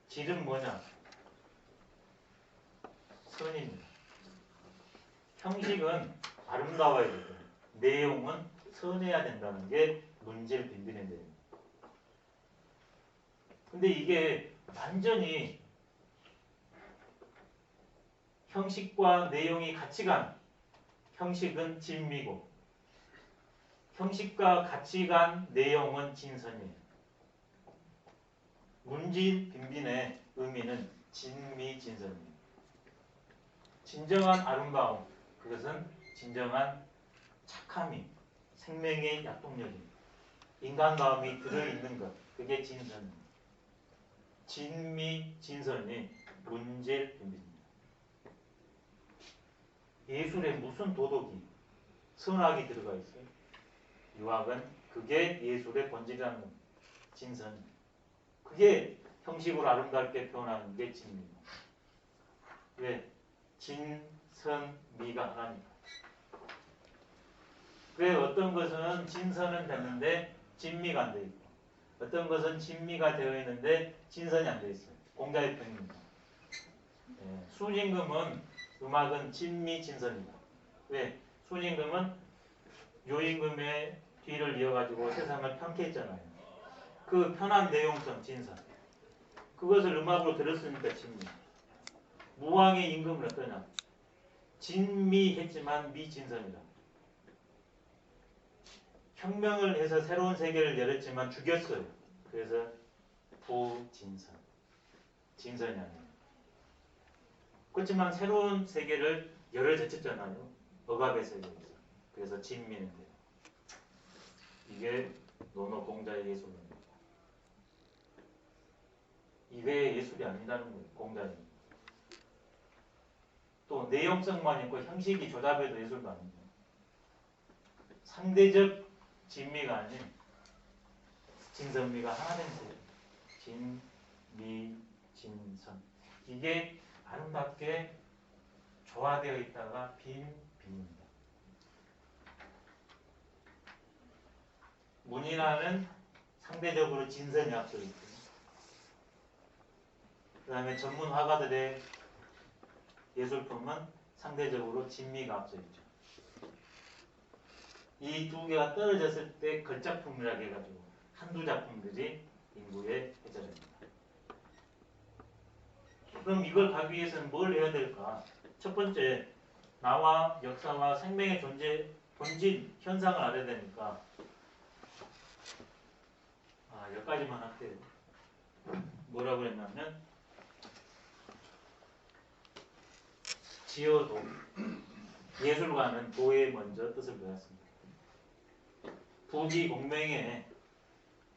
질은 뭐냐? 선입니다. 형식은 아름다워야 되고 내용은 선해야 된다는 게 문질 빈빈인데 근데 이게 완전히 형식과 내용이 같이 간 형식은 진미고 형식과 같이 간 내용은 진선이에요. 문질 빈빈의 의미는 진미진선입니다. 진정한 아름다움, 그것은 진정한 착함이 생명의 약동력입니다. 인간다움이 들어있는 것, 그게 진선입니다. 진미진선이 문질 빈빈입니다. 예술에 무슨 도덕이, 선악이 들어가 있어요? 유학은 그게 예술의 본질이라는 겁니다. 진선. 그게 형식으로 아름답게 표현하는 게 진미입니다. 왜? 진선미가 하나니까. 그래 어떤 것은 진선은 됐는데 진미가 안 돼 있고 어떤 것은 진미가 되어 있는데 진선이 안 돼 있어요. 공자의 편입니다. 순임금은 음악은 진미 진선이다. 왜? 순임금은 요임금의 뒤를 이어가지고 세상을 편케했잖아요. 그 편한 내용성 진선. 그것을 음악으로 들었으니까 진미. 무왕의 임금은 어떠냐? 진미했지만 미진선이다. 혁명을 해서 새로운 세계를 열었지만 죽였어요. 그래서 부진선. 진선이 아니에요. 그렇지만 새로운 세계를 열어젖혔잖아요. 억압의 세계에서. 그래서 진미는 돼요. 이게 논어 공자의 예술입니다. 이외의 예술이 아니라는 거예요. 공자는. 또 내용성만 있고 형식이 조잡해도 예술도 아닙니다. 상대적 진미가 아닌 진선미가 하나 된세요. 진미, 진선. 이게 아름답게 조화되어 있다가 빈입니다. 문이라는 상대적으로 진선이 앞서 있고 그 다음에 전문 화가들의 예술품은 상대적으로 진미가 앞서 있죠. 이 두 개가 떨어졌을 때 걸작품이라고 해가지고 한두 작품들이 인구에 회자됩니다. 그럼 이걸 가기 위해서는 뭘 해야 될까? 첫 번째, 나와 역사와 생명의 존재, 본질, 현상을 알아야 되니까 여기까지만 할게요. 뭐라고 했냐면 지어도 예술가는 도에 먼저 뜻을 배웠습니다. 부귀공명에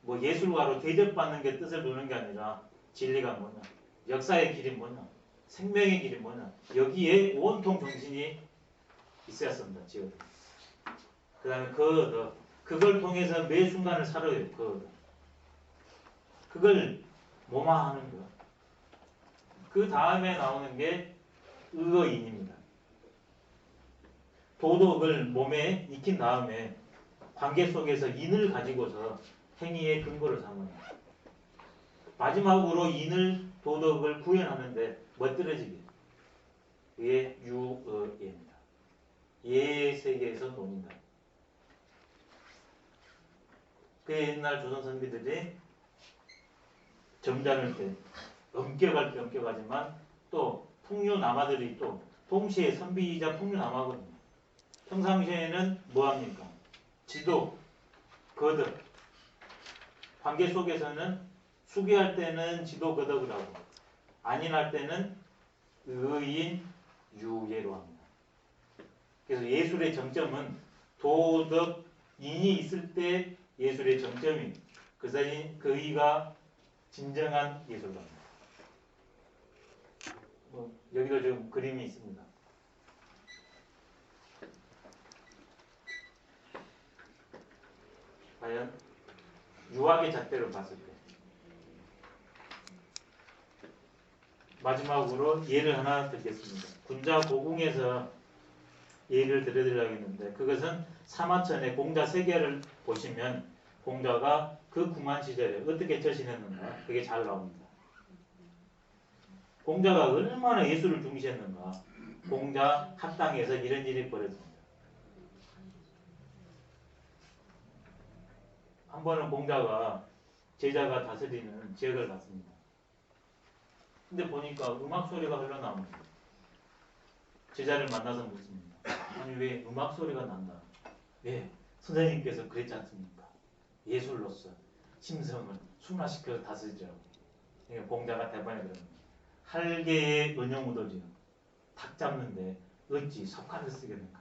뭐 예술가로 대접받는 게 뜻을 두는 게 아니라 진리가 뭐냐, 역사의 길이 뭐냐, 생명의 길이 뭐냐, 여기에 온통 정신이 있어야 합니다. 지어도. 그 다음에 그걸 통해서 매 순간을 살아요. 그걸 모마하는 거야. 그 다음에 나오는 게 의거인입니다. 도덕을 몸에 익힌 다음에 관계 속에서 인을 가지고서 행위의 근거를 삼아요. 마지막으로 인을 도덕을 구현하는데 멋들어지게 그게 유의입니다. 예의 세계에서 논인다. 그 옛날 조선 선비들이 점잖을 때 엄격할 때 엄격하지만 또 풍류남아들이 또 동시에 선비이자 풍류남아거든요. 평상시에는 뭐합니까? 지도, 거덕. 관계 속에서는 수기할 때는 지도, 거덕을 하고 안인할 때는 의인, 유예로 합니다. 그래서 예술의 정점은 도덕, 인이 있을 때 예술의 정점이 그 의가 진정한 예술가입니다. 여기도 좀 그림이 있습니다. 과연 유학의 잣대로 봤을 때 마지막으로 예를 하나 드리겠습니다. 군자고궁에서 예를 들어드리려겠는데 그것은 사마천의 공자 세계를 보시면 공자가 그 궁한 시절에 어떻게 처신했는가 그게 잘 나옵니다. 공자가 얼마나 예술을 중시했는가. 공자 합당에서 이런 일이 벌어집니다. 한 번은 공자가 제자가 다스리는 지역을 갔습니다. 근데 보니까 음악 소리가 흘러나옵니다. 제자를 만나서 묻습니다. 아니 왜 음악 소리가 난다. 왜? 선생님께서 그랬지 않습니까? 예술로서 심성을 순화시켜서 다스리라고. 그러니까 공자가 대번에 그럽니다. 할개의 은영우도지요. 닭 잡는데 어찌 석화를 쓰겠는가.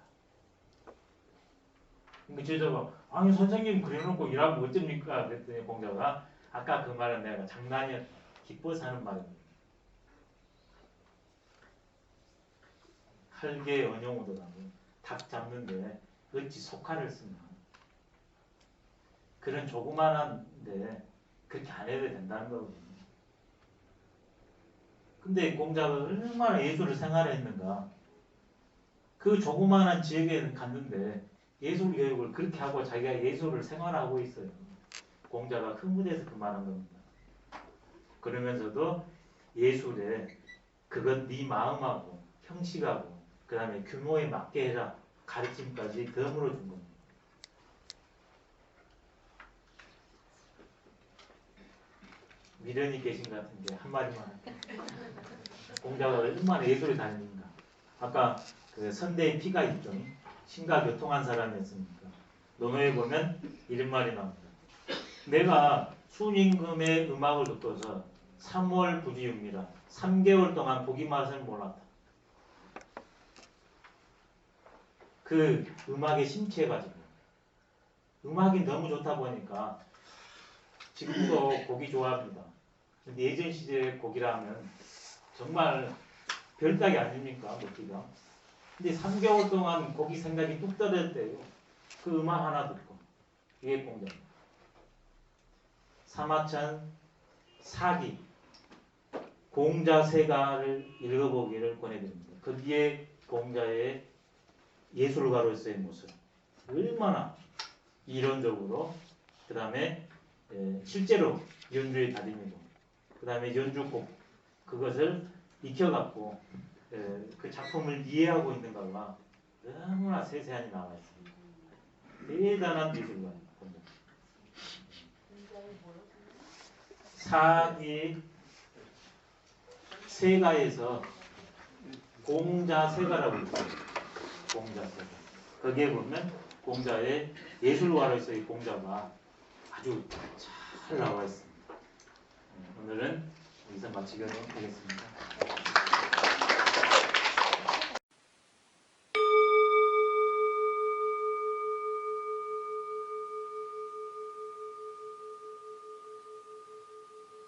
그러니까 제자가 아니 선생님 그래놓고 일하면 어쩝니까? 그랬더니 공자가 아까 그 말은 내가 장난이었다. 기뻐서 하는 말입니다. 할개의 은영우도라고 닭 잡는데 어찌 석화를 쓰나. 그런 조그만한데 그렇게 안 해도 된다는 거거든요. 근데 공자가 얼마나 예술을 생활했는가. 그 조그마한 지역에 갔는데 예술 교육을 그렇게 하고 자기가 예술을 생활하고 있어요. 공자가 큰 무대에서 그 말한 겁니다. 그러면서도 예술에 그건 네 마음하고 형식하고 그 다음에 규모에 맞게 해라 가르침까지 덤으로 준 겁니다. 미련이 계신 것 같은데 한마디만 할게요. 공자가 얼마나 예술에 다녔는가. 아까 그 선대의 피가 있죠. 신과 교통한 사람이었으니까. 논어에 보면 이런 말이 나옵니다. 내가 순임금의 음악을 듣고서 3월 부지입니다. 3개월 동안 고기 맛을 몰랐다. 그 음악에 심취해가지고 음악이 너무 좋다 보니까 지금도 고기 좋아합니다. 근데 예전 시절의 고기라면 정말 별따기 아닙니까? 먹기가. 근데 3개월 동안 고기 생각이 뚝 떨어졌대요. 그 음악 하나 듣고. 이게 공자입니다. 사마천 사기 공자세가를 읽어보기를 권해드립니다. 거기에 공자의 예술가로서의 모습 얼마나 이론적으로 그 다음에 실제로 연주의 달인이고 그 다음에 연주곡 그것을 익혀갖고 그 작품을 이해하고 있는가가 너무나 세세하게 나와 있습니다. 대단한 예술가입니다. 사기 세가에서 공자세가라고 있어요. 공자세가. 거기에 보면 공자의 예술가로서의 공자가 아주 잘 나와 있습니다. 오늘은 여기서 마치도록 하겠습니다.